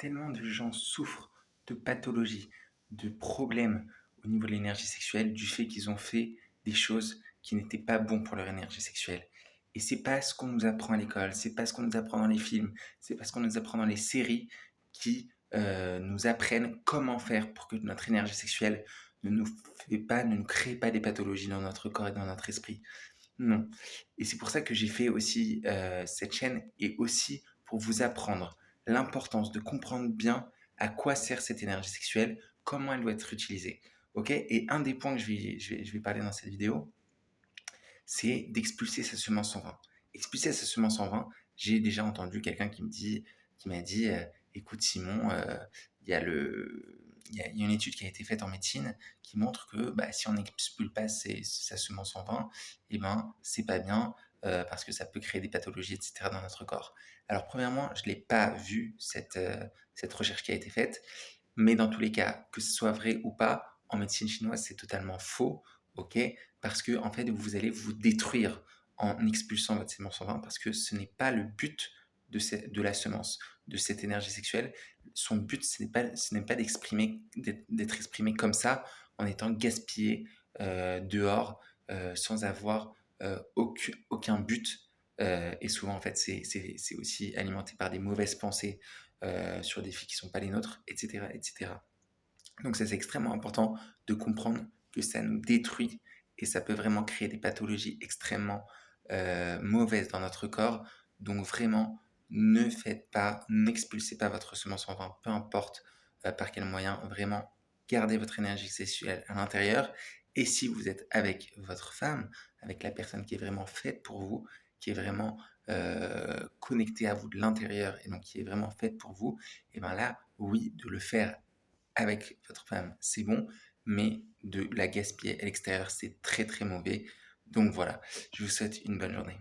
tellement de gens souffrent de pathologies, de problèmes au niveau de l'énergie sexuelle, du fait qu'ils ont fait des choses qui n'étaient pas bons pour leur énergie sexuelle. Et c'est pas ce qu'on nous apprend à l'école, c'est pas ce qu'on nous apprend dans les films, c'est pas ce qu'on nous apprend dans les séries qui nous apprennent comment faire pour que notre énergie sexuelle ne nous crée pas des pathologies dans notre corps et dans notre esprit. Non. Et c'est pour ça que j'ai fait aussi cette chaîne et aussi pour vous apprendre l'importance de comprendre bien à quoi sert cette énergie sexuelle, comment elle doit être utilisée. Ok. Et un des points que je vais parler dans cette vidéo, c'est d'expulser sa semence en vain. Expulser sa semence en vain, j'ai déjà entendu quelqu'un qui m'a dit, écoute Simon, il y a une étude qui a été faite en médecine qui montre que bah, si on n'expulse pas sa semence en vain, eh ben c'est pas bien parce que ça peut créer des pathologies, etc. dans notre corps. Alors premièrement, je l'ai pas vu cette recherche qui a été faite, mais dans tous les cas, que ce soit vrai ou pas, en médecine chinoise, c'est totalement faux, ok? Parce que en fait, vous allez vous détruire en expulsant votre sémence en vain, parce que ce n'est pas le but de la semence, de cette énergie sexuelle. Son but, ce n'est pas d'être exprimé comme ça, en étant gaspillé dehors, sans avoir aucun but. Et souvent, en fait, c'est aussi alimenté par des mauvaises pensées sur des filles qui ne sont pas les nôtres, etc., etc. Donc ça, c'est extrêmement important de comprendre que ça nous détruit et ça peut vraiment créer des pathologies extrêmement mauvaises dans notre corps. Donc vraiment, n'expulsez pas votre semence en vain, peu importe par quel moyen, vraiment gardez votre énergie sexuelle à l'intérieur. Et si vous êtes avec votre femme, avec la personne qui est vraiment faite pour vous, qui est vraiment connectée à vous de l'intérieur et donc qui est vraiment faite pour vous, et bien là, oui, de le faire avec votre femme, c'est bon, mais de la gaspiller à l'extérieur, c'est très très mauvais. Donc voilà, je vous souhaite une bonne journée.